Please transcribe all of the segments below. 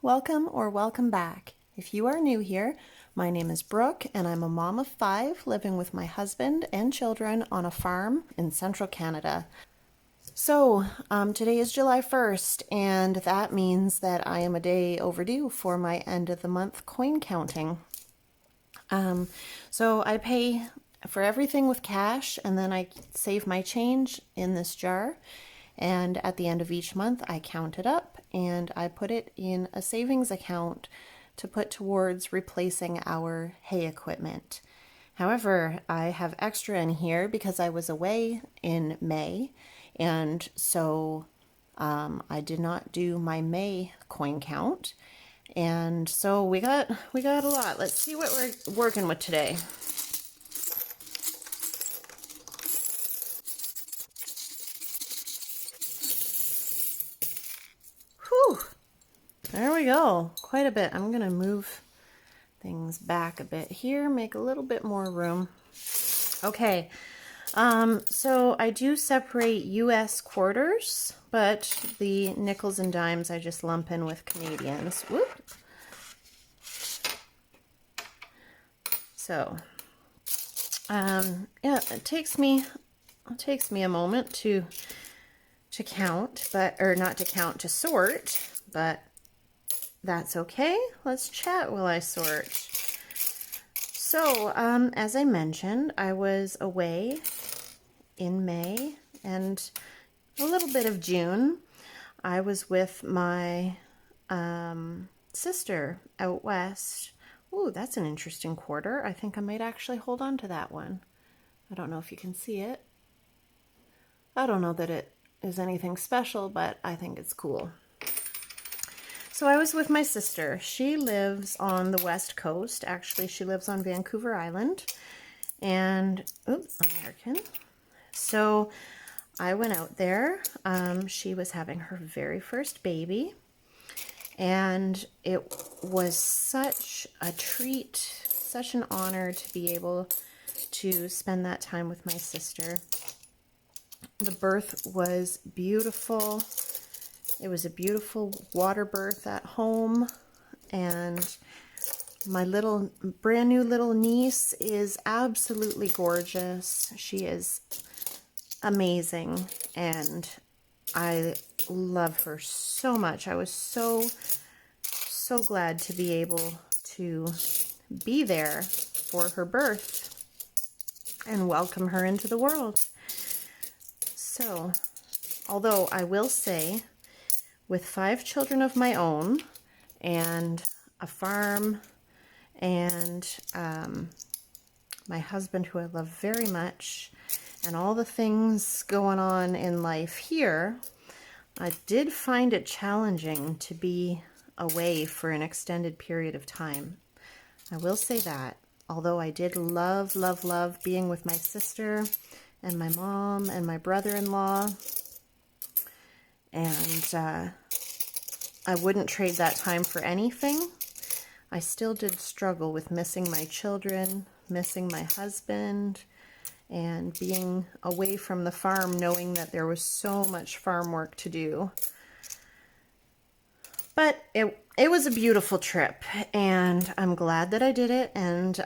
welcome or welcome back. If you are new here, my name is Brooke and I'm a mom of 5 living with my husband and children on a farm in central Canada. So today is July 1st and that means that I am a day overdue for my end of the month coin counting. So I pay for everything with cash and then I save my change in this jar. And at the end of each month, I count it up and I put it in a savings account to put towards replacing our hay equipment. However, I have extra in here because I was away in May, and so I did not do my May coin count. And so we got a lot. Let's see what we're working with today. Whew. There we go. Quite a bit. I'm going to move things back a bit here, make a little bit more room. Okay. So I do separate US quarters, but the nickels and dimes I just lump in with Canadians. Whoop. So, yeah, it takes me a moment to count, or not to count, to sort, but that's okay. Let's chat while I sort. So, as I mentioned, I was away in May and a little bit of June. I was with my sister out west. Ooh, that's an interesting quarter. I think I might actually hold on to that one. I don't know if you can see it. I don't know that it is anything special, but I think it's cool. So I was with my sister. She lives on the west coast. Actually, she lives on Vancouver Island. And, oops, American. So I went out there. She was having her very first baby. And it was such a treat, such an honor to be able to spend that time with my sister. The birth was beautiful. It was a beautiful water birth at home, and my brand new little niece is absolutely gorgeous. She is amazing, and I love her so much. I was so glad to be able to be there for her birth and welcome her into the world. So, although I will say, with 5 children of my own and a farm and my husband, who I love very much, and all the things going on in life here, I did find it challenging to be away for an extended period of time. I will say that, although I did love being with my sister and my mom and my brother-in-law, and I wouldn't trade that time for anything. I still did struggle with missing my children, missing my husband, and being away from the farm, knowing that there was so much farm work to do. But it was a beautiful trip, and I'm glad that I did it, and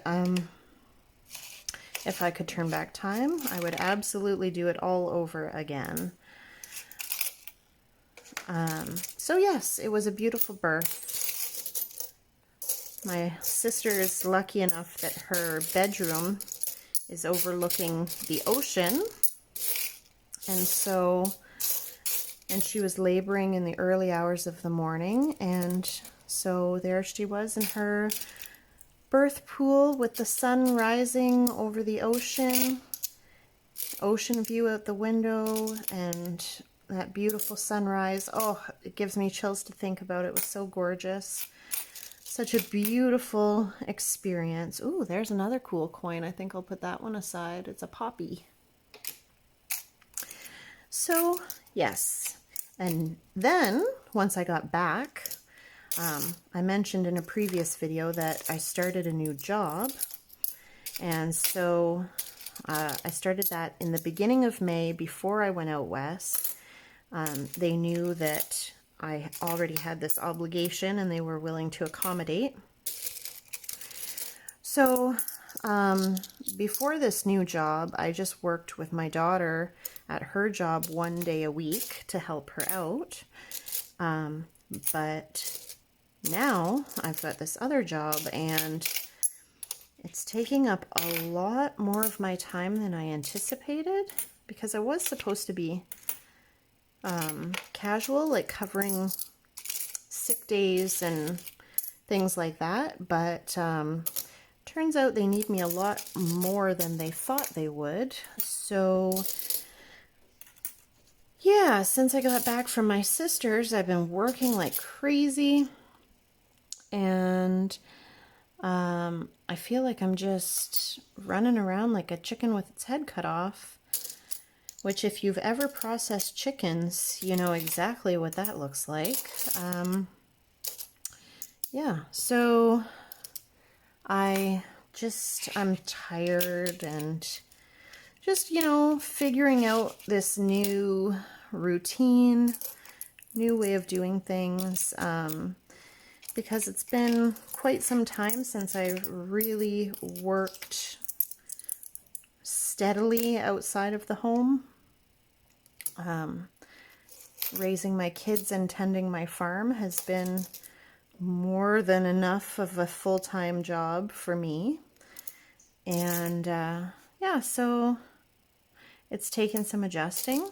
if I could turn back time, I would absolutely do it all over again. So yes, it was a beautiful birth. My sister is lucky enough that her bedroom is overlooking the ocean, and she was laboring in the early hours of the morning, and so there she was in her birth pool with the sun rising over the ocean view out the window, and that beautiful sunrise. Oh, it gives me chills to think about it. It was so gorgeous. Such a beautiful experience. Ooh, there's another cool coin. I think I'll put that one aside. It's a poppy. So, yes. And then, once I got back, I mentioned in a previous video that I started a new job. And so I started that in the beginning of May before I went out west. They knew that I already had this obligation and they were willing to accommodate. So before this new job, I just worked with my daughter at her job 1 day a week to help her out. But now I've got this other job and it's taking up a lot more of my time than I anticipated, because I was supposed to be casual, like covering sick days and things like that. But turns out they need me a lot more than they thought they would. So yeah, since I got back from my sister's, I've been working like crazy. And I feel like I'm just running around like a chicken with its head cut off, which if you've ever processed chickens, you know exactly what that looks like. Yeah, so I'm tired and just, you know, figuring out this new routine, new way of doing things. Because it's been quite some time since I've really worked steadily outside of the home. Raising my kids and tending my farm has been more than enough of a full-time job for me. And yeah, so it's taken some adjusting.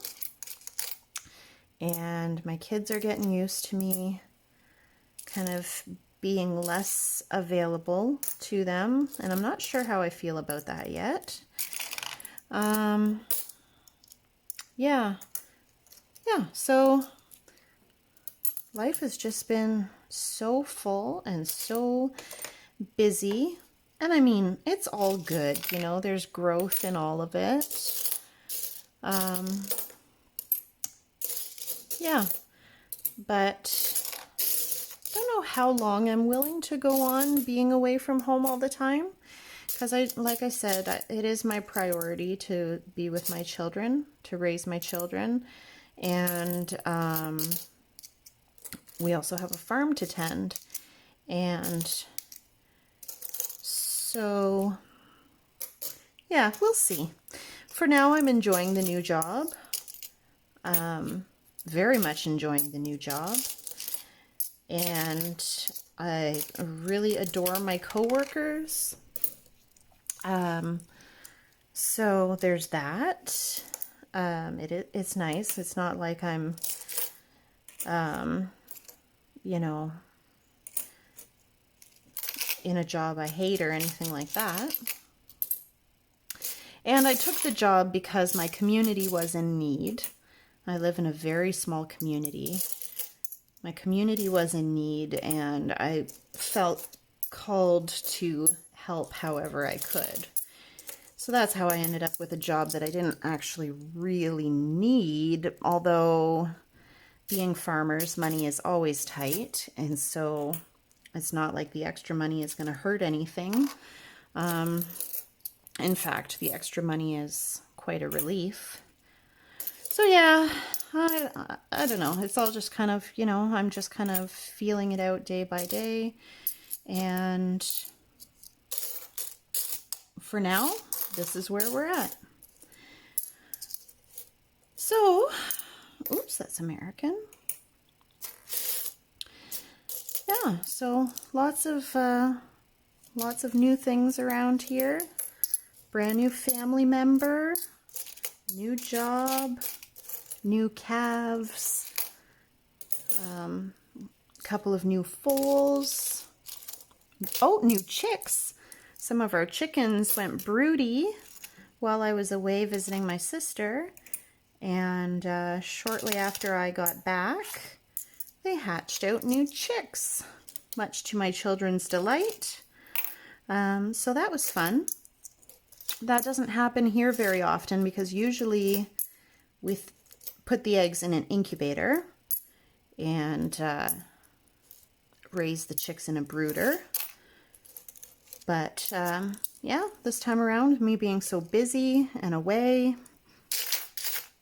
And my kids are getting used to me kind of being less available to them, and I'm not sure how I feel about that yet. Yeah, so life has just been so full and so busy, and I mean, it's all good, you know, there's growth in all of it. Yeah, but don't know how long I'm willing to go on being away from home all the time, because like I said, it is my priority to be with my children, to raise my children, and we also have a farm to tend. And so yeah, we'll see. For now, I'm enjoying the new job, very much enjoying the new job. And I really adore my coworkers. So there's that. It's nice. It's not like I'm, you know, in a job I hate or anything like that. And I took the job because my community was in need. I live in a very small community. My community was in need, and I felt called to help however I could. So that's how I ended up with a job that I didn't actually really need, although being farmers, money is always tight, and so it's not like the extra money is going to hurt anything. In fact, the extra money is quite a relief. So yeah, I don't know. It's all just kind of, you know, I'm just kind of feeling it out day by day. And for now, this is where we're at. So, oops, that's American. Yeah, so lots of new things around here. Brand new family member, new job, new calves, couple of new foals. Oh, new chicks. Some of our chickens went broody while I was away visiting my sister, and shortly after I got back, they hatched out new chicks, much to my children's delight. So that was fun. That doesn't happen here very often because usually we put the eggs in an incubator and raise the chicks in a brooder. But yeah, this time around, me being so busy and away,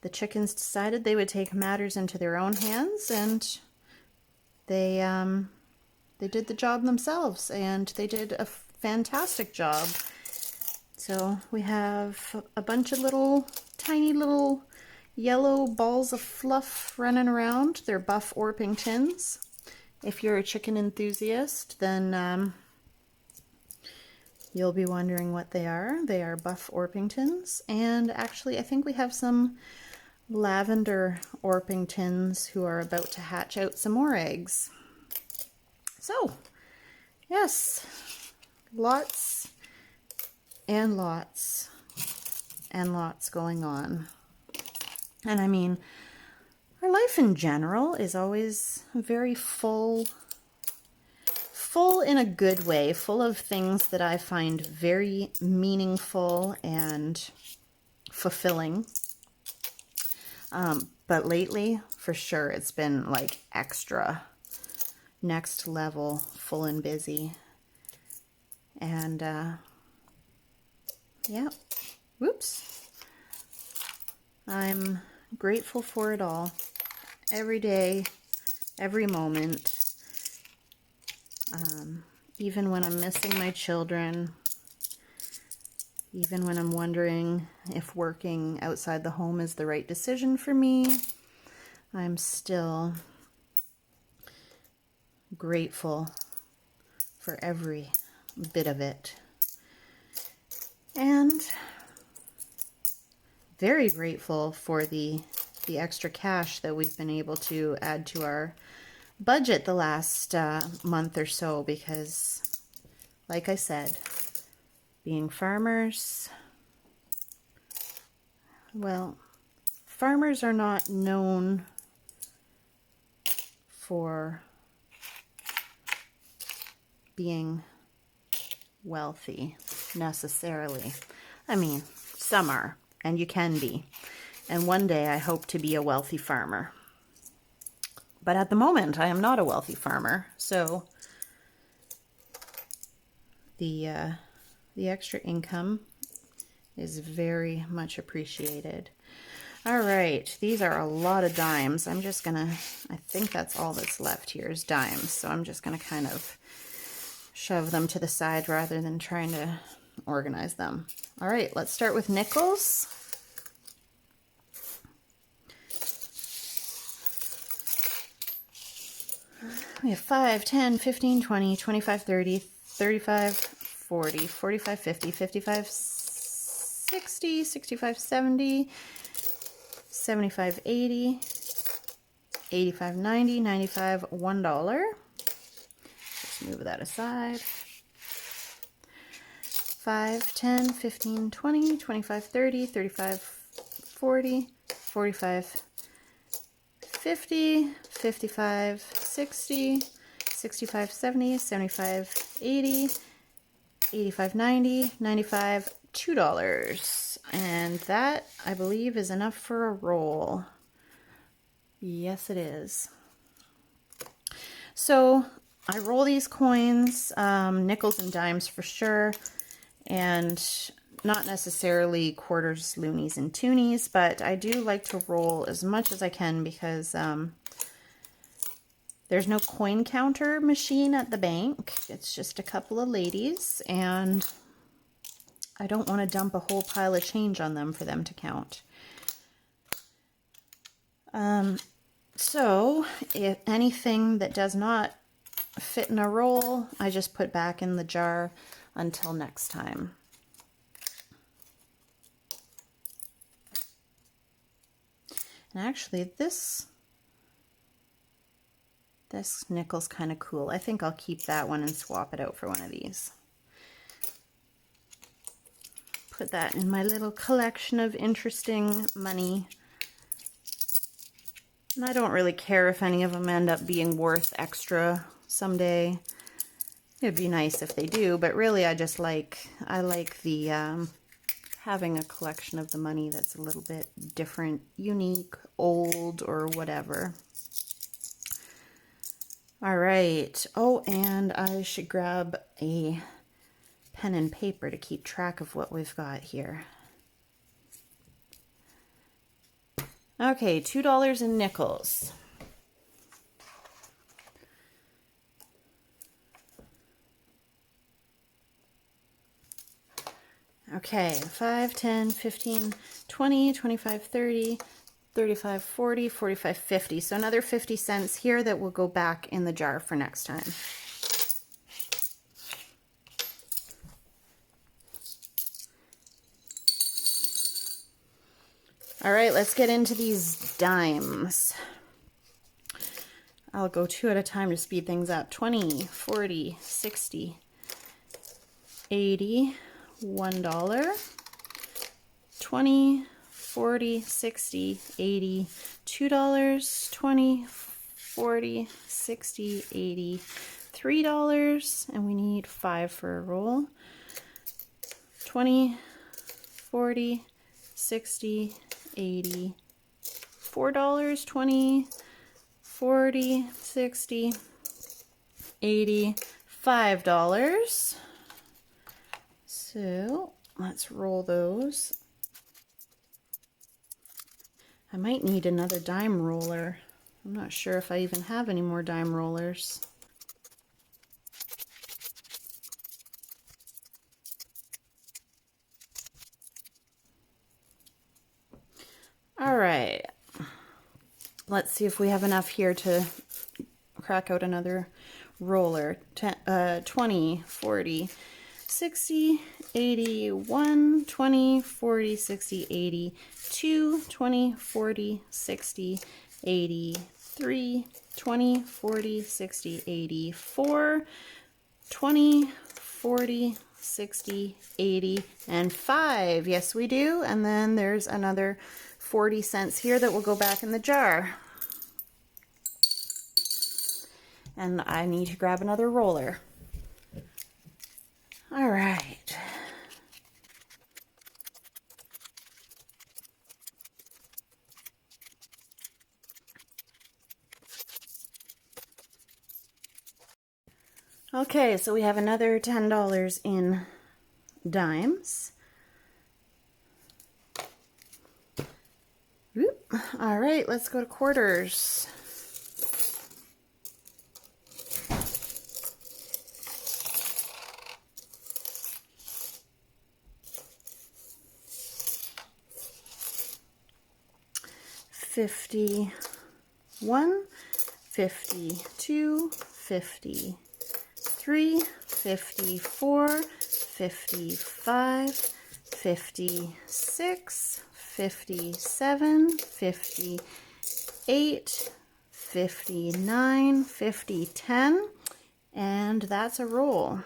the chickens decided they would take matters into their own hands and they did the job themselves, and they did a fantastic job. So we have a bunch of little, tiny little yellow balls of fluff running around. They're Buff Orpingtons. If you're a chicken enthusiast, then you'll be wondering what they are. They are Buff Orpingtons. And actually, I think we have some lavender Orpingtons who are about to hatch out some more eggs. So, yes, lots and lots and lots going on. And I mean, our life in general is always very full in a good way, full of things that I find very meaningful and fulfilling. But lately, for sure, it's been like extra, next level, full and busy. And yeah, whoops. I'm grateful for it all. Every day, every moment. Even when I'm missing my children, even when I'm wondering if working outside the home is the right decision for me, I'm still grateful for every bit of it. And very grateful for the extra cash that we've been able to add to our budget the last month or so, because like I said, being farmers, well, farmers are not known for being wealthy necessarily. I mean, some are, and you can be. And one day I hope to be a wealthy farmer. But at the moment, I am not a wealthy farmer, so the extra income is very much appreciated. All right, these are a lot of dimes. I'm just gonna, I think that's all that's left here is dimes, so I'm just gonna kind of shove them to the side rather than trying to organize them. All right, let's start with nickels. We have 5, 10, 15, 20, 25, 30, 35, 40, 45, 50, 55, 60, 65, 70, 75, 80, 85, 90, 95, $1. Just move that aside. 5, 10, 15, 20, 25, 30, 35, 40, 45, 50, 55, 60, 65, 70, 75, 80, 85, 90, 95, $2. And that, I believe, is enough for a roll. Yes, it is. So I roll these coins, nickels and dimes for sure, and not necessarily quarters, loonies, and toonies, but I do like to roll as much as I can because there's no coin counter machine at the bank. It's just a couple of ladies, and I don't want to dump a whole pile of change on them for them to count. So if anything that does not fit in a roll, I just put back in the jar until next time. And actually this nickel's kind of cool. I think I'll keep that one and swap it out for one of these. Put that in my little collection of interesting money. And I don't really care if any of them end up being worth extra someday. It'd be nice if they do, but really I like the having a collection of the money that's a little bit different, unique, old, or whatever. All right. Oh, and I should grab a pen and paper to keep track of what we've got here. Okay, $2 in nickels. Okay, 5, 10, 15, 20, 25, 30, 35, 40, 45, 50. So another 50 cents here that will go back in the jar for next time. All right, let's get into these dimes. I'll go 2 at a time to speed things up. 20, 40, 60, 80, $1, 20, 40, 60, 80, $2, 20, 40, 60, 80, $3, and we need 5 for a roll. 20, 40, 60, 80, $4, 20, 40, 60, 80, $5. So let's roll those. I might need another dime roller. I'm not sure if I even have any more dime rollers. All right. Let's see if we have enough here to crack out another roller. 20, 40, 60, 80, 1, 20, 40, 60, 80, 2, 20, 40, 60, 80, 3, 20, 40, 60, 80, 4, 20, 40, 60, 80, and 5. Yes, we do. And then there's another 40 cents here that will go back in the jar. And I need to grab another roller. All right. Okay, so we have another $10 in dimes. Oop. All right, let's go to quarters. $51, $52, $53, $54, $55, $56, $57, $58, $59, $50, $10, and that's a roll.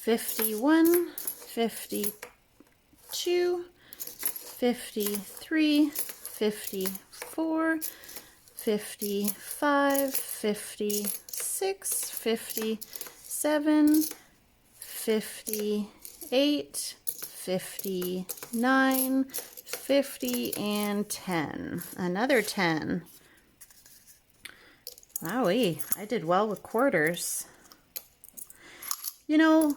$51, $52, $53, $54, $55, $56, $57, $58, $59, $50, and $10. Another 10. Wowee, I did well with quarters. You know,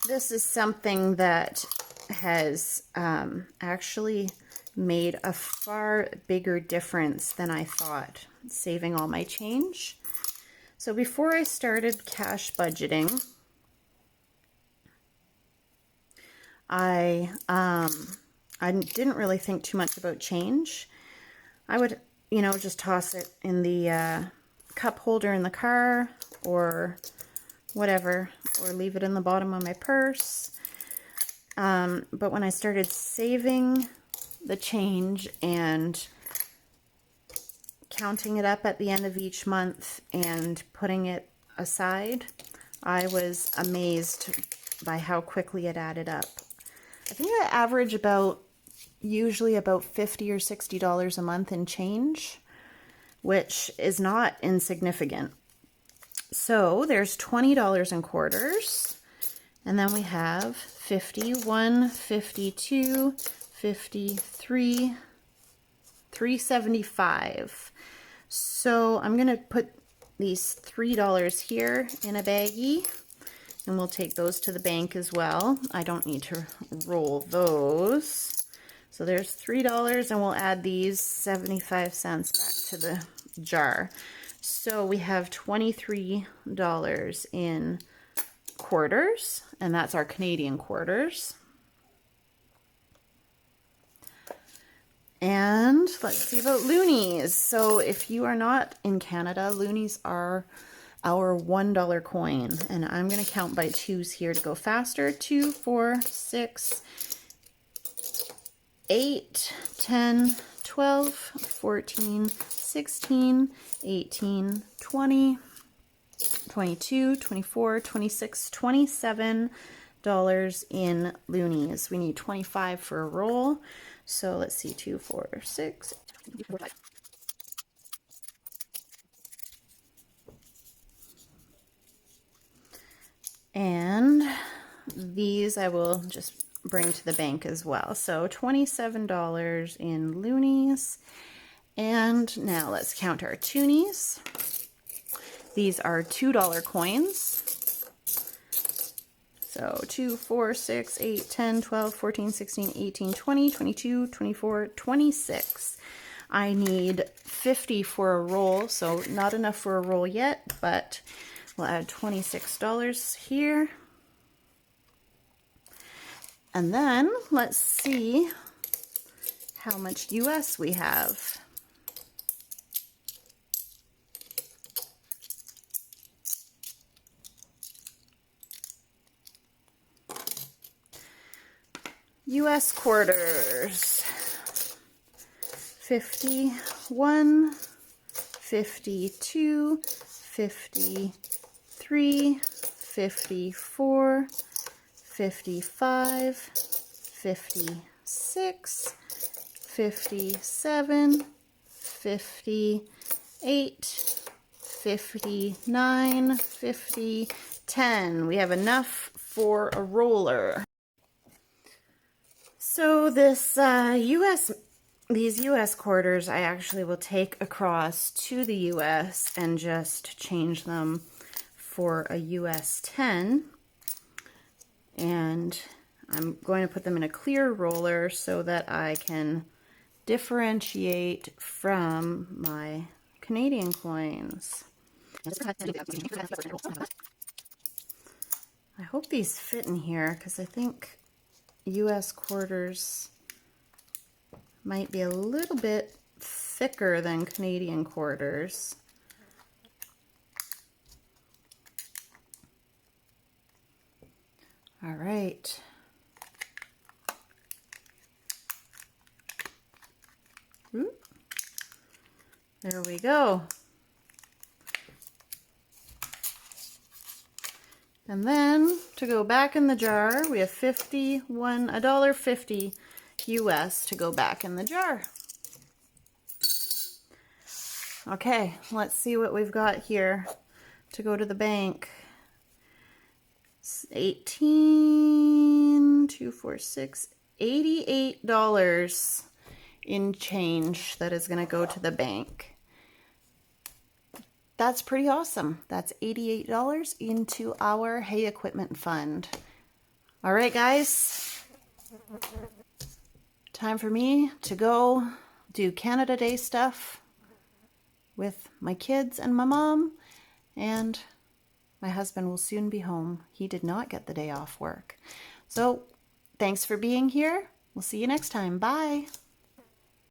this is something that has actually made a far bigger difference than I thought, saving all my change. So before I started cash budgeting, I didn't really think too much about change. I would, just toss it in the cup holder in the car or whatever, or leave it in the bottom of my purse. But when I started saving the change and counting it up at the end of each month and putting it aside, I was amazed by how quickly it added up. I think I average usually about $50 or $60 a month in change, which is not insignificant. So there's $20 in quarters, and then we have 51, 52, 53, $3.75. So I'm gonna put these $3 here in a baggie, and we'll take those to the bank as well. I don't need to roll those. So there's $3, and we'll add these 75 cents back to the jar. So we have $23 in quarters, and that's our Canadian quarters. And let's see about loonies. So if you are not in Canada, loonies are our $1 coin. And I'm going to count by twos here to go faster. 2, 4, 6, 8, 10, 12, 14, 16, 18, 20, 22, 24, 26, $27 in loonies. We need 25 for a roll. So let's see, 2, 4, 6, 4, 5. And these I will just bring to the bank as well. So $27 in loonies. And now let's count our toonies. These are $2 coins. So 2, 4, 6, 8, 10, 12, 14, 16, 18, 20, 22, 24, 26. I need 50 for a roll, so not enough for a roll yet, but we'll add $26 here. And then let's see how much US we have. US quarters, 51, 52, 53, 54, 55, 56, 57, 58, 59, 50, 10. We have enough for a roller. So this these US quarters I actually will take across to the US and just change them for a US 10. And I'm going to put them in a clear roller so that I can differentiate from my Canadian coins. I hope these fit in here because I think US quarters might be a little bit thicker than Canadian quarters. All right. There we go. And then to go back in the jar, we have $1.50 US to go back in the jar. Okay, let's see what we've got here to go to the bank. 18, 2, 4, 6, $88 in change that is going to go to the bank. That's pretty awesome. That's $88 into our hay equipment fund. All right, guys. Time for me to go do Canada Day stuff with my kids and my mom, and my husband will soon be home. He did not get the day off work. So thanks for being here. We'll see you next time. Bye.